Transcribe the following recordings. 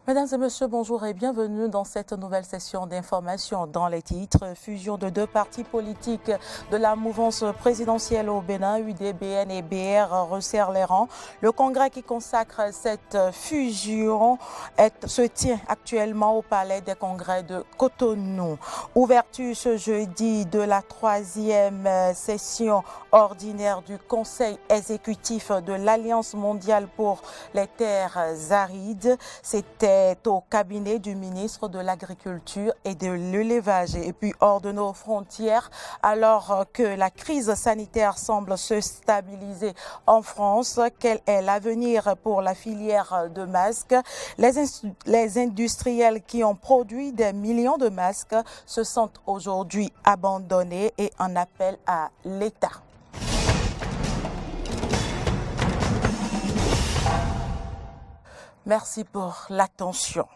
Mesdames et messieurs, bonjour et bienvenue dans cette nouvelle session d'information. Dans les titres, fusion de deux partis politiques de la mouvance présidentielle au Bénin, UDBN et BR resserre les rangs. Le congrès qui consacre cette fusion se tient actuellement au palais des congrès de Cotonou. Ouverture ce jeudi de la troisième session ordinaire du Conseil exécutif de l'Alliance mondiale pour les terres arides. C'était au cabinet du ministre de l'Agriculture et de l'Élevage. Et puis hors de nos frontières, alors que la crise sanitaire semble se stabiliser en France, quel est l'avenir pour la filière de masques? Les industriels qui ont produit des millions de masques se sentent aujourd'hui abandonnés et en appellent à l'État. Merci pour l'attention.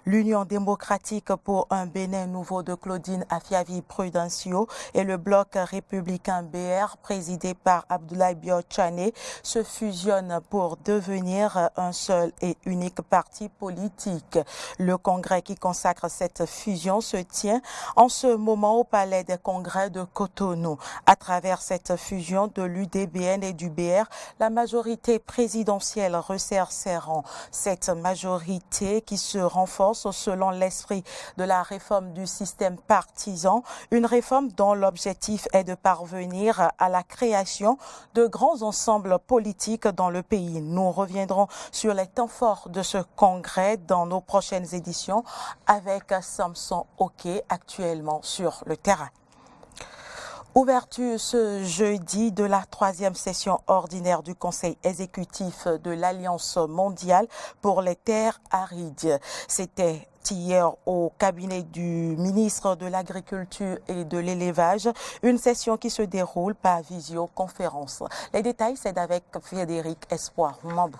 L'Union démocratique pour un Bénin nouveau de Claudine Afiavi Prudencio et le bloc républicain BR présidé par Abdoulaye Bio-Tchané se fusionnent pour devenir un seul et unique parti politique. Le congrès qui consacre cette fusion se tient en ce moment au palais des congrès de Cotonou. À travers cette fusion de l'UDBN et du BR, la majorité présidentielle resserre ses rangs. Cette majorité qui se renforce selon l'esprit de la réforme du système partisan, une réforme dont l'objectif est de parvenir à la création de grands ensembles politiques dans le pays. Nous reviendrons sur les temps forts de ce congrès dans nos prochaines éditions avec Samson Oké actuellement sur le terrain. Ouverture ce jeudi de la troisième session ordinaire du Conseil exécutif de l'Alliance mondiale pour les terres arides. C'était hier au cabinet du ministre de l'Agriculture et de l'Élevage, une session qui se déroule par visioconférence. Les détails, c'est avec Frédéric Espoir Mambou.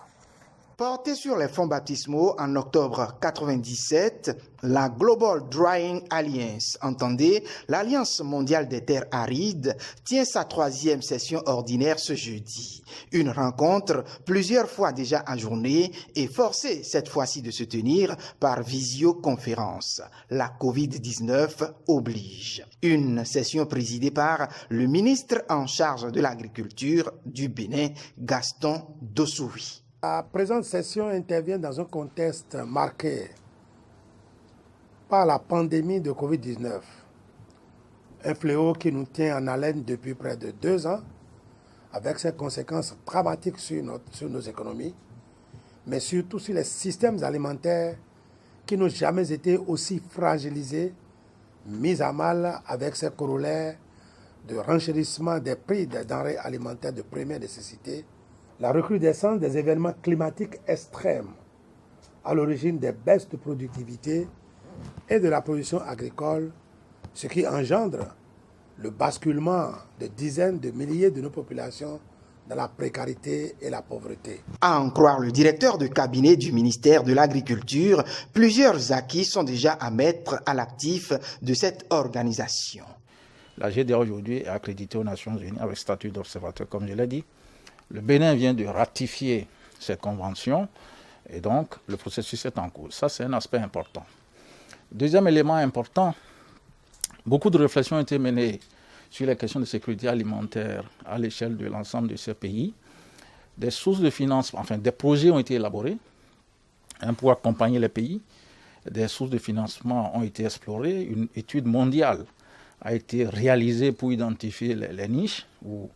Portée sur les fonds baptismaux en octobre 1997, la Global Drying Alliance, entendez, l'Alliance mondiale des terres arides, tient sa troisième session ordinaire ce jeudi. Une rencontre plusieurs fois déjà ajournée et forcée cette fois-ci de se tenir par visioconférence. La Covid-19 oblige. Une session présidée par le ministre en charge de l'agriculture du Bénin, Gaston Dossouri. La présente session intervient dans un contexte marqué par la pandémie de Covid-19, un fléau qui nous tient en haleine depuis près de 2 ans, avec ses conséquences dramatiques sur nos économies, mais surtout sur les systèmes alimentaires qui n'ont jamais été aussi fragilisés, mis à mal avec ses corollaires de renchérissement des prix des denrées alimentaires de première nécessité, la recrudescence des événements climatiques extrêmes à l'origine des baisses de productivité et de la production agricole, ce qui engendre le basculement de dizaines de milliers de nos populations dans la précarité et la pauvreté. À en croire le directeur de cabinet du ministère de l'Agriculture, plusieurs acquis sont déjà à mettre à l'actif de cette organisation. La GDA aujourd'hui est accréditée aux Nations Unies avec statut d'observateur, comme je l'ai dit. Le Bénin vient de ratifier ces conventions et donc le processus est en cours. Ça, c'est un aspect important. Deuxième élément important, beaucoup de réflexions ont été menées sur les questions de sécurité alimentaire à l'échelle de l'ensemble de ces pays. Des sources de financement, enfin des projets ont été élaborés pour accompagner les pays. Des sources de financement ont été explorées. Une étude mondiale a été réalisée pour identifier les niches où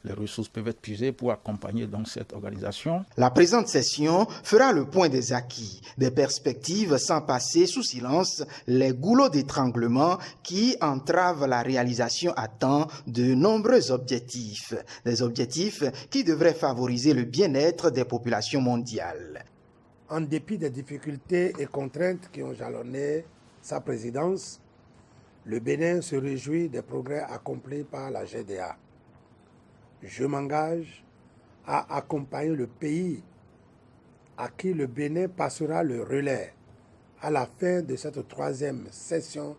les ressources peuvent être puisées pour accompagner donc cette organisation. La présente session fera le point des acquis, des perspectives sans passer sous silence les goulots d'étranglement qui entravent la réalisation à temps de nombreux objectifs. Des objectifs qui devraient favoriser le bien-être des populations mondiales. En dépit des difficultés et contraintes qui ont jalonné sa présidence, le Bénin se réjouit des progrès accomplis par la GDA. Je m'engage à accompagner le pays à qui le Bénin passera le relais à la fin de cette troisième session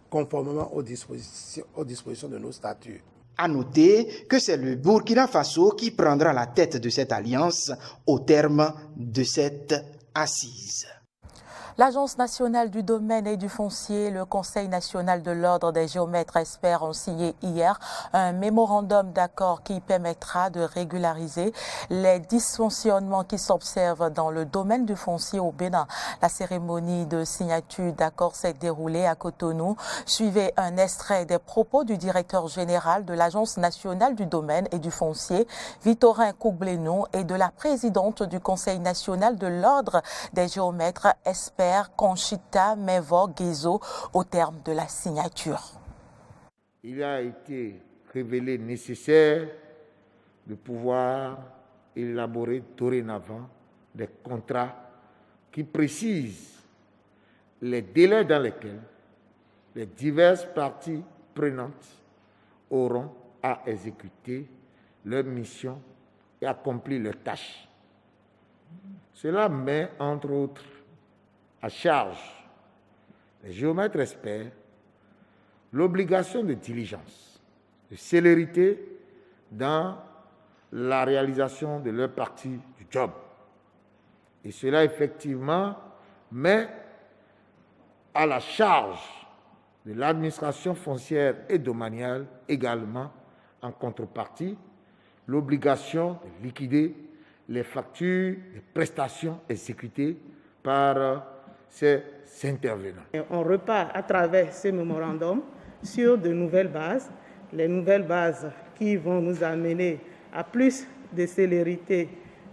conformément aux dispositions de nos statuts. À noter que c'est le Burkina Faso qui prendra la tête de cette alliance au terme de cette assise. L'Agence nationale du domaine et du foncier, le Conseil national de l'ordre des géomètres experts ont signé hier un mémorandum d'accord qui permettra de régulariser les dysfonctionnements qui s'observent dans le domaine du foncier au Bénin. La cérémonie de signature d'accord s'est déroulée à Cotonou. Suivait un extrait des propos du directeur général de l'Agence nationale du domaine et du foncier, Victorin Koublenou, et de la présidente du Conseil national de l'ordre des géomètres experts, Conchita Mevo-Guezo, au terme de la signature. Il a été révélé nécessaire de pouvoir élaborer dorénavant des contrats qui précisent les délais dans lesquels les diverses parties prenantes auront à exécuter leur mission et accomplir leurs tâches. Cela met, entre autres, à charge les géomètres experts l'obligation de diligence, de célérité dans la réalisation de leur partie du job. Et cela, effectivement, met à la charge de l'administration foncière et domaniale également, en contrepartie, l'obligation de liquider les factures et prestations exécutées par ces intervenants. On repart à travers ce mémorandum sur de nouvelles bases, les nouvelles bases qui vont nous amener à plus de célérité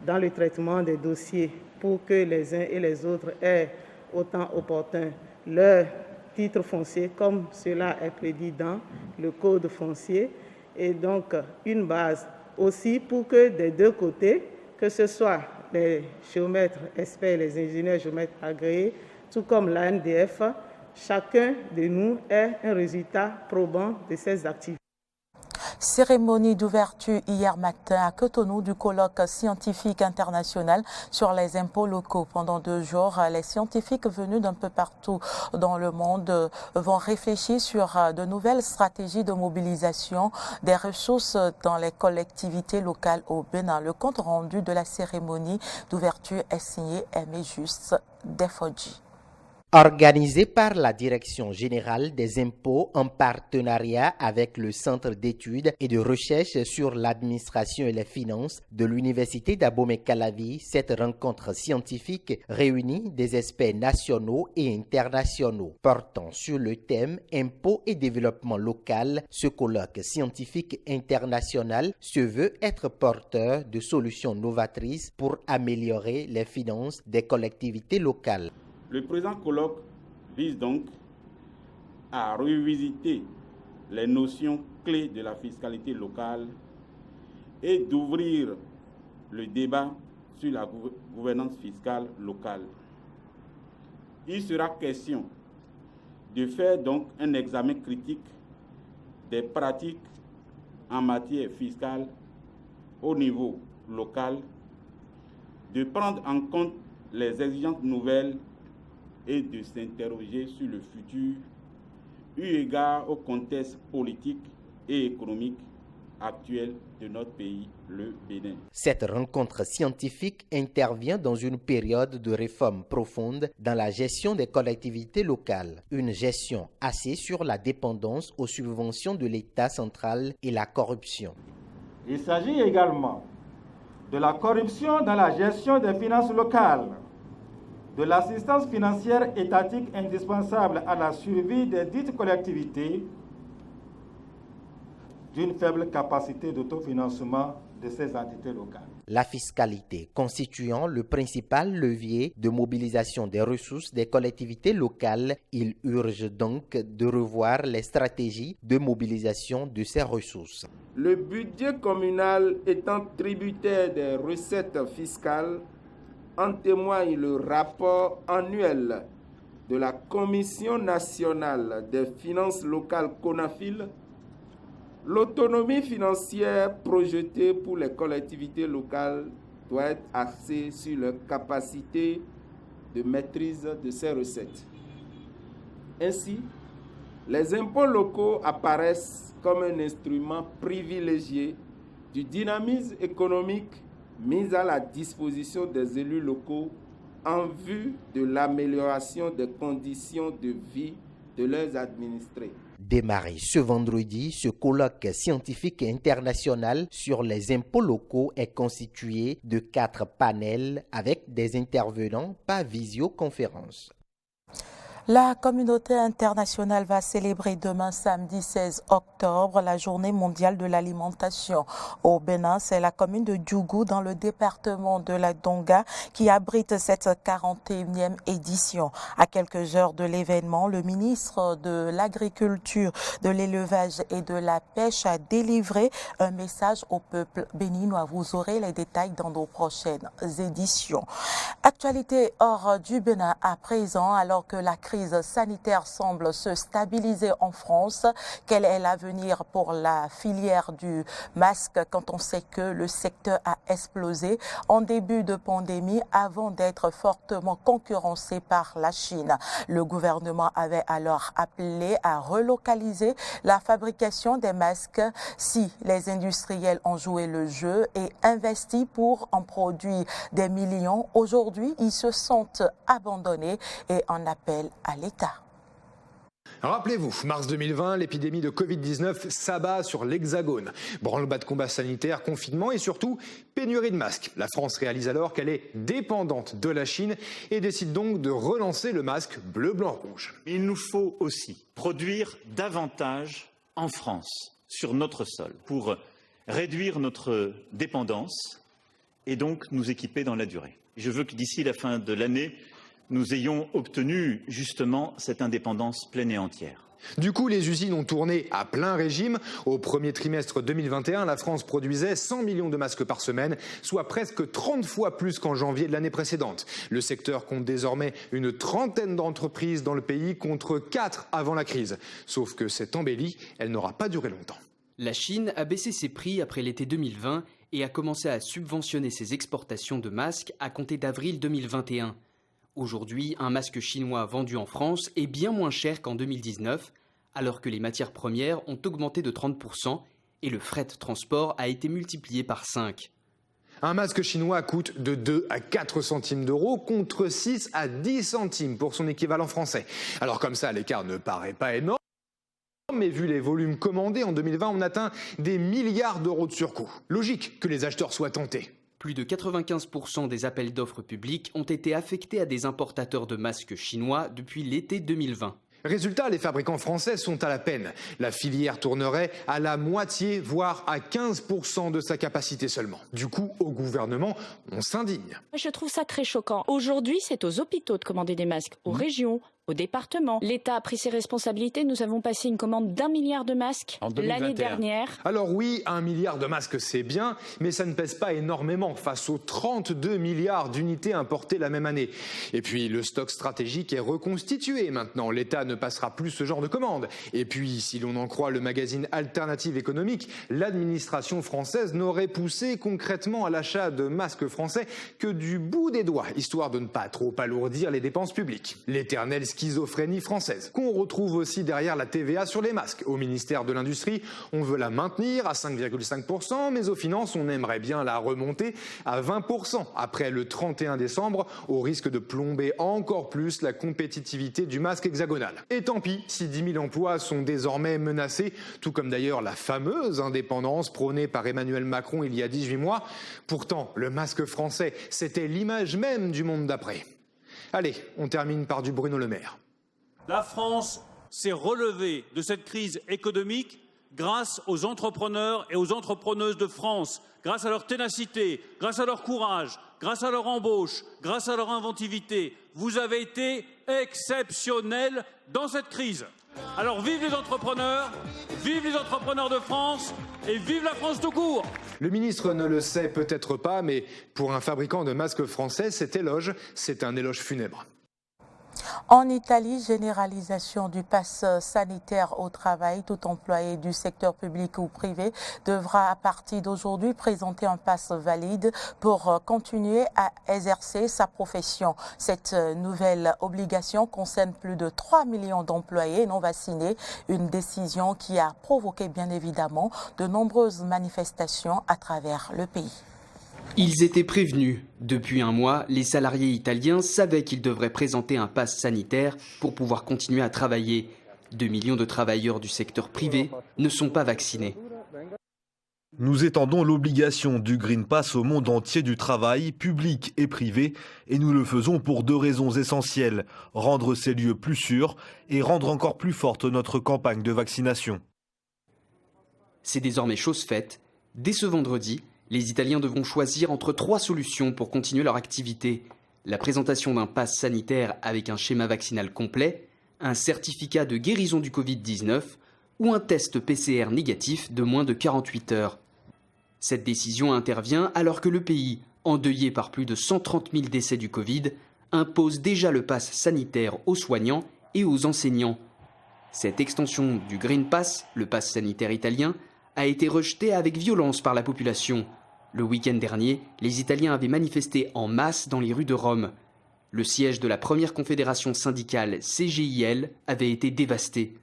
dans le traitement des dossiers pour que les uns et les autres aient autant opportun leur titre foncier comme cela est prédit dans le code foncier, et donc une base aussi pour que des deux côtés, que ce soit les géomètres experts, les ingénieurs géomètres agréés, tout comme l'ANDF, chacun de nous ait un résultat probant de ses activités. Cérémonie d'ouverture hier matin à Cotonou du colloque scientifique international sur les impôts locaux. Pendant 2 jours, les scientifiques venus d'un peu partout dans le monde vont réfléchir sur de nouvelles stratégies de mobilisation des ressources dans les collectivités locales au Bénin. Le compte rendu de la cérémonie d'ouverture est signé Aimé Juste Defodji. Organisé par la Direction générale des impôts en partenariat avec le Centre d'études et de recherche sur l'administration et les finances de l'Université d'Abomey-Calavi, cette rencontre scientifique réunit des experts nationaux et internationaux portant sur le thème impôts et développement local. Ce colloque scientifique international se veut être porteur de solutions novatrices pour améliorer les finances des collectivités locales. Le présent colloque vise donc à revisiter les notions clés de la fiscalité locale et d'ouvrir le débat sur la gouvernance fiscale locale. Il sera question de faire donc un examen critique des pratiques en matière fiscale au niveau local, de prendre en compte les exigences nouvelles et de s'interroger sur le futur, eu égard au contexte politique et économique actuel de notre pays, le Bénin. Cette rencontre scientifique intervient dans une période de réforme profonde dans la gestion des collectivités locales, une gestion assise sur la dépendance aux subventions de l'État central et la corruption. Il s'agit également de la corruption dans la gestion des finances locales, de l'assistance financière étatique indispensable à la survie des dites collectivités, d'une faible capacité d'autofinancement de ces entités locales. La fiscalité constituant le principal levier de mobilisation des ressources des collectivités locales, il urge donc de revoir les stratégies de mobilisation de ces ressources. Le budget communal étant tributaire des recettes fiscales, en témoigne le rapport annuel de la Commission nationale des finances locales CONAFIL. L'autonomie financière projetée pour les collectivités locales doit être axée sur leur capacité de maîtrise de ces recettes. Ainsi, les impôts locaux apparaissent comme un instrument privilégié du dynamisme économique mis à la disposition des élus locaux en vue de l'amélioration des conditions de vie de leurs administrés. Démarré ce vendredi, ce colloque scientifique international sur les impôts locaux est constitué de 4 panels avec des intervenants par visioconférence. La communauté internationale va célébrer demain, samedi 16 octobre, la journée mondiale de l'alimentation. Au Bénin, c'est la commune de Djougou, dans le département de la Donga, qui abrite cette 41e édition. À quelques heures de l'événement, le ministre de l'Agriculture, de l'Élevage et de la Pêche a délivré un message au peuple béninois. Vous aurez les détails dans nos prochaines éditions. Actualité hors du Bénin à présent, alors que la crise sanitaire semble se stabiliser en France. Quel est l'avenir pour la filière du masque quand on sait que le secteur a explosé en début de pandémie avant d'être fortement concurrencé par la Chine? Le gouvernement avait alors appelé à relocaliser la fabrication des masques si les industriels ont joué le jeu et investi pour en produire des millions. Aujourd'hui, ils se sentent abandonnés et en appellent à l'État. Rappelez-vous, mars 2020, l'épidémie de Covid-19 s'abat sur l'Hexagone. Branle-bas de combat sanitaire, confinement et surtout pénurie de masques. La France réalise alors qu'elle est dépendante de la Chine et décide donc de relancer le masque bleu, blanc, rouge. Il nous faut aussi produire davantage en France, sur notre sol, pour réduire notre dépendance et donc nous équiper dans la durée. Je veux que d'ici la fin de l'année, nous ayons obtenu justement cette indépendance pleine et entière. Du coup, les usines ont tourné à plein régime. Au premier trimestre 2021, la France produisait 100 millions de masques par semaine, soit presque 30 fois plus qu'en janvier de l'année précédente. Le secteur compte désormais une 30aine d'entreprises dans le pays contre 4 avant la crise. Sauf que cette embellie, elle n'aura pas duré longtemps. La Chine a baissé ses prix après l'été 2020 et a commencé à subventionner ses exportations de masques à compter d'avril 2021. Aujourd'hui, un masque chinois vendu en France est bien moins cher qu'en 2019, alors que les matières premières ont augmenté de 30% et le fret transport a été multiplié par 5. Un masque chinois coûte de 2 à 4 centimes d'euros contre 6 à 10 centimes pour son équivalent français. Alors comme ça, l'écart ne paraît pas énorme, mais vu les volumes commandés en 2020, on atteint des milliards d'euros de surcoût. Logique que les acheteurs soient tentés. Plus de 95% des appels d'offres publics ont été affectés à des importateurs de masques chinois depuis l'été 2020. Résultat, les fabricants français sont à la peine. La filière tournerait à la moitié, voire à 15% de sa capacité seulement. Du coup, au gouvernement, on s'indigne. Je trouve ça très choquant. Aujourd'hui, c'est aux hôpitaux de commander des masques, aux régions, au département. L'État a pris ses responsabilités. Nous avons passé une commande d'1 milliard de masques l'année dernière. Alors oui, 1 milliard de masques, c'est bien, mais ça ne pèse pas énormément face aux 32 milliards d'unités importées la même année. Et puis, le stock stratégique est reconstitué maintenant. L'État ne passera plus ce genre de commandes. Et puis, si l'on en croit le magazine Alternative économique, l'administration française n'aurait poussé concrètement à l'achat de masques français que du bout des doigts, histoire de ne pas trop alourdir les dépenses publiques. L'éternelle schizophrénie française, qu'on retrouve aussi derrière la TVA sur les masques. Au ministère de l'Industrie, on veut la maintenir à 5,5%, mais aux finances, on aimerait bien la remonter à 20% après le 31 décembre, au risque de plomber encore plus la compétitivité du masque hexagonal. Et tant pis si 10 000 emplois sont désormais menacés, tout comme d'ailleurs la fameuse indépendance prônée par Emmanuel Macron il y a 18 mois. Pourtant, le masque français, c'était l'image même du monde d'après. Allez, on termine par du Bruno Le Maire. La France s'est relevée de cette crise économique grâce aux entrepreneurs et aux entrepreneuses de France, grâce à leur ténacité, grâce à leur courage, grâce à leur embauche, grâce à leur inventivité. Vous avez été exceptionnels dans cette crise. Alors vive les entrepreneurs de France et vive la France tout court. Le ministre ne le sait peut-être pas, mais pour un fabricant de masques français, cet éloge, c'est un éloge funèbre. En Italie, généralisation du pass sanitaire au travail. Tout employé du secteur public ou privé devra à partir d'aujourd'hui présenter un pass valide pour continuer à exercer sa profession. Cette nouvelle obligation concerne plus de 3 millions d'employés non vaccinés, une décision qui a provoqué bien évidemment de nombreuses manifestations à travers le pays. Ils étaient prévenus. Depuis un mois, les salariés italiens savaient qu'ils devraient présenter un pass sanitaire pour pouvoir continuer à travailler. 2 millions de travailleurs du secteur privé ne sont pas vaccinés. Nous étendons l'obligation du Green Pass au monde entier du travail, public et privé, et nous le faisons pour 2 raisons essentielles. Rendre ces lieux plus sûrs et rendre encore plus forte notre campagne de vaccination. C'est désormais chose faite. Dès ce vendredi, les Italiens devront choisir entre 3 solutions pour continuer leur activité. La présentation d'un pass sanitaire avec un schéma vaccinal complet, un certificat de guérison du Covid-19 ou un test PCR négatif de moins de 48 heures. Cette décision intervient alors que le pays, endeuillé par plus de 130 000 décès du Covid, impose déjà le pass sanitaire aux soignants et aux enseignants. Cette extension du Green Pass, le pass sanitaire italien, a été rejetée avec violence par la population. Le week-end dernier, les Italiens avaient manifesté en masse dans les rues de Rome. Le siège de la première confédération syndicale CGIL avait été dévasté.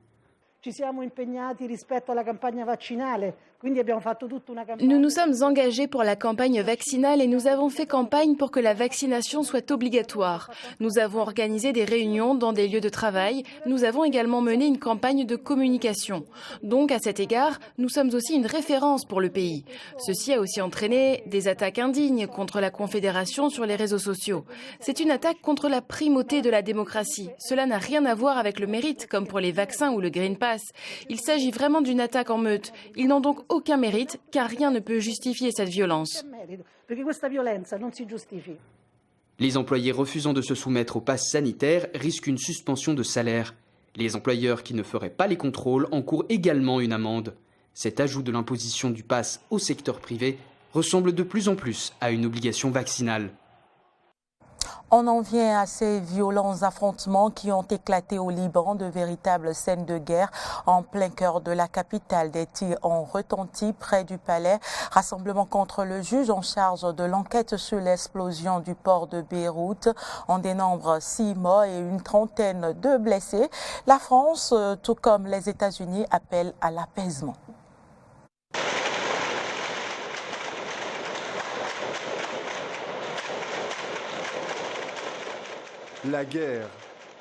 Nous nous sommes engagés pour la campagne vaccinale et nous avons fait campagne pour que la vaccination soit obligatoire. Nous avons organisé des réunions dans des lieux de travail. Nous avons également mené une campagne de communication. Donc, à cet égard, nous sommes aussi une référence pour le pays. Ceci a aussi entraîné des attaques indignes contre la Confédération sur les réseaux sociaux. C'est une attaque contre la primauté de la démocratie. Cela n'a rien à voir avec le mérite, comme pour les vaccins ou le Green Pass. Il s'agit vraiment d'une attaque en meute. Ils n'ont donc aucun mérite, car rien ne peut justifier cette violence. Les employés refusant de se soumettre au pass sanitaire risquent une suspension de salaire. Les employeurs qui ne feraient pas les contrôles encourent également une amende. Cet ajout de l'imposition du pass au secteur privé ressemble de plus en plus à une obligation vaccinale. On en vient à ces violents affrontements qui ont éclaté au Liban, de véritables scènes de guerre en plein cœur de la capitale. Des tirs ont retenti près du palais. Rassemblement contre le juge en charge de l'enquête sur l'explosion du port de Beyrouth. On dénombre 6 morts et une trentaine de blessés. La France, tout comme les États-Unis, appelle à l'apaisement. La guerre,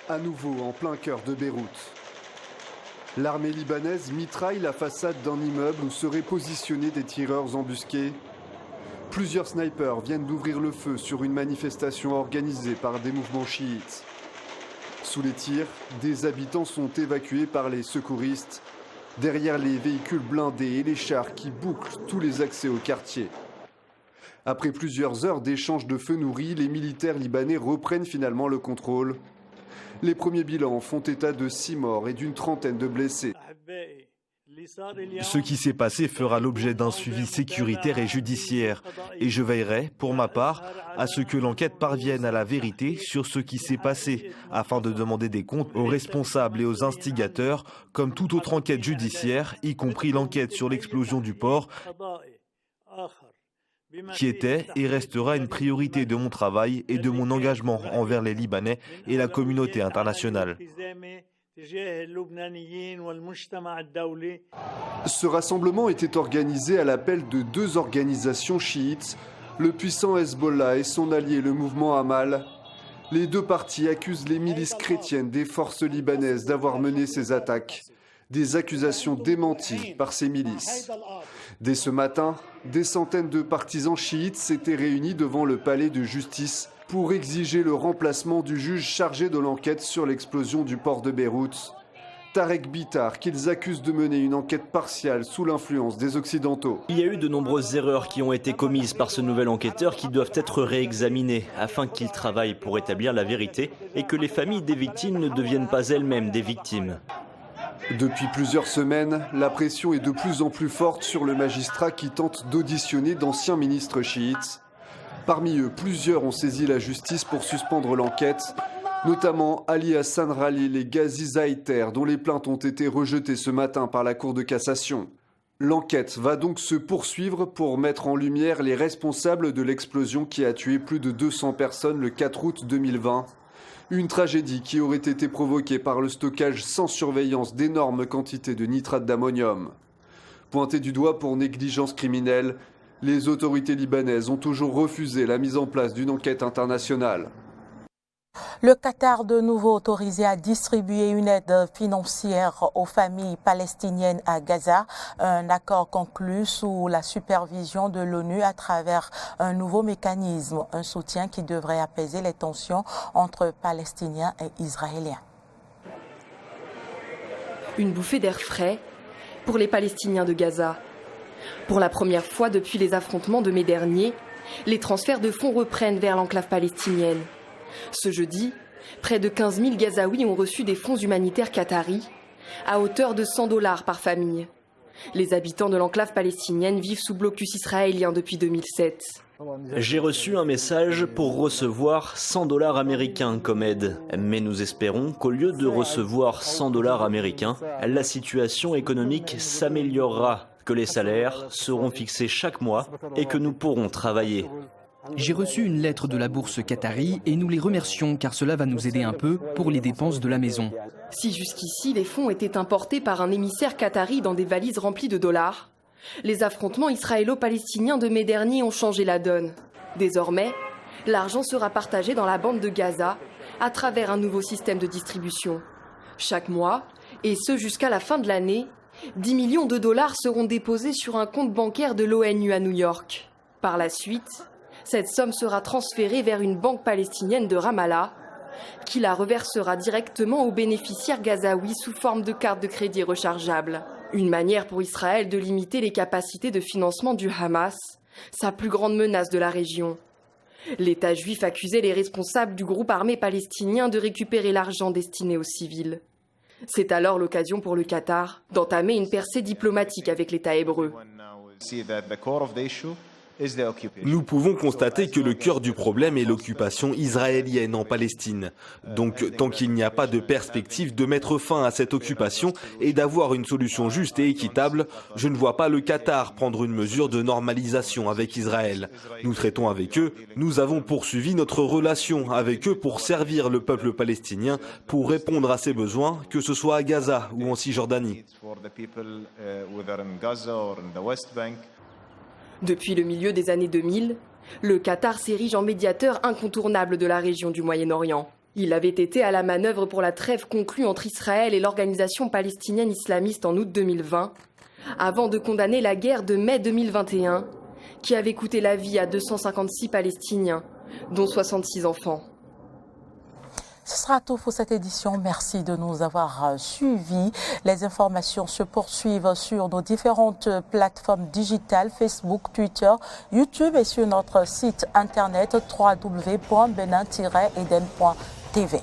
à nouveau en plein cœur de Beyrouth. L'armée libanaise mitraille la façade d'un immeuble où seraient positionnés des tireurs embusqués. Plusieurs snipers viennent d'ouvrir le feu sur une manifestation organisée par des mouvements chiites. Sous les tirs, des habitants sont évacués par les secouristes, derrière les véhicules blindés et les chars qui bouclent tous les accès au quartier. Après plusieurs heures d'échanges de feux nourris, les militaires libanais reprennent finalement le contrôle. Les premiers bilans font état de 6 morts et d'une trentaine de blessés. Ce qui s'est passé fera l'objet d'un suivi sécuritaire et judiciaire. Et je veillerai, pour ma part, à ce que l'enquête parvienne à la vérité sur ce qui s'est passé, afin de demander des comptes aux responsables et aux instigateurs, comme toute autre enquête judiciaire, y compris l'enquête sur l'explosion du port, qui était et restera une priorité de mon travail et de mon engagement envers les Libanais et la communauté internationale. Ce rassemblement était organisé à l'appel de 2 organisations chiites, le puissant Hezbollah et son allié le mouvement Amal. Les 2 partis accusent les milices chrétiennes des forces libanaises d'avoir mené ces attaques. Des accusations démenties par ces milices. Dès ce matin, des centaines de partisans chiites s'étaient réunis devant le palais de justice pour exiger le remplacement du juge chargé de l'enquête sur l'explosion du port de Beyrouth, Tarek Bitar, qu'ils accusent de mener une enquête partiale sous l'influence des Occidentaux. Il y a eu de nombreuses erreurs qui ont été commises par ce nouvel enquêteur qui doivent être réexaminées afin qu'il travaille pour établir la vérité et que les familles des victimes ne deviennent pas elles-mêmes des victimes. Depuis plusieurs semaines, la pression est de plus en plus forte sur le magistrat qui tente d'auditionner d'anciens ministres chiites. Parmi eux, plusieurs ont saisi la justice pour suspendre l'enquête, notamment Ali Hassan Ralil et Ghazi Zaïter, dont les plaintes ont été rejetées ce matin par la Cour de cassation. L'enquête va donc se poursuivre pour mettre en lumière les responsables de l'explosion qui a tué plus de 200 personnes le 4 août 2020. Une tragédie qui aurait été provoquée par le stockage sans surveillance d'énormes quantités de nitrate d'ammonium. Pointé du doigt pour négligence criminelle, Les autorités libanaises ont toujours refusé la mise en place d'une enquête internationale. Le Qatar de nouveau autorisé à distribuer une aide financière aux familles palestiniennes à Gaza. Un accord conclu sous la supervision de l'ONU à travers un nouveau mécanisme, un soutien qui devrait apaiser les tensions entre Palestiniens et Israéliens. Une bouffée d'air frais pour les Palestiniens de Gaza. Pour la première fois depuis les affrontements de mai dernier, les transferts de fonds reprennent vers l'enclave palestinienne. Ce jeudi, près de 15 000 Gazaouis ont reçu des fonds humanitaires qataris à hauteur de $100 par famille. Les habitants de l'enclave palestinienne vivent sous blocus israélien depuis 2007. J'ai reçu un message pour recevoir $100 américains comme aide. Mais nous espérons qu'au lieu de recevoir $100 américains, la situation économique s'améliorera, que les salaires seront fixés chaque mois et que nous pourrons travailler. J'ai reçu une lettre de la bourse qatari et nous les remercions car cela va nous aider un peu pour les dépenses de la maison. Si jusqu'ici les fonds étaient importés par un émissaire qatari dans des valises remplies de dollars, les affrontements israélo-palestiniens de mai dernier ont changé la donne. Désormais, l'argent sera partagé dans la bande de Gaza à travers un nouveau système de distribution. Chaque mois, et ce jusqu'à la fin de l'année, 10 millions de dollars seront déposés sur un compte bancaire de l'ONU à New York. Par la suite, cette somme sera transférée vers une banque palestinienne de Ramallah, qui la reversera directement aux bénéficiaires gazaouis sous forme de carte de crédit rechargeable. Une manière pour Israël de limiter les capacités de financement du Hamas, sa plus grande menace de la région. L'État juif accusait les responsables du groupe armé palestinien de récupérer l'argent destiné aux civils. C'est alors l'occasion pour le Qatar d'entamer une percée diplomatique avec l'État hébreu. Nous pouvons constater que le cœur du problème est l'occupation israélienne en Palestine. Donc, tant qu'il n'y a pas de perspective de mettre fin à cette occupation et d'avoir une solution juste et équitable, je ne vois pas le Qatar prendre une mesure de normalisation avec Israël. Nous traitons avec eux, nous avons poursuivi notre relation avec eux pour servir le peuple palestinien, pour répondre à ses besoins, que ce soit à Gaza ou en Cisjordanie. Depuis le milieu des années 2000, le Qatar s'érige en médiateur incontournable de la région du Moyen-Orient. Il avait été à la manœuvre pour la trêve conclue entre Israël et l'organisation palestinienne islamiste en août 2020, avant de condamner la guerre de mai 2021, qui avait coûté la vie à 256 Palestiniens, dont 66 enfants. Ce sera tout pour cette édition. Merci de nous avoir suivis. Les informations se poursuivent sur nos différentes plateformes digitales, Facebook, Twitter, YouTube et sur notre site internet www.benin-eden.tv.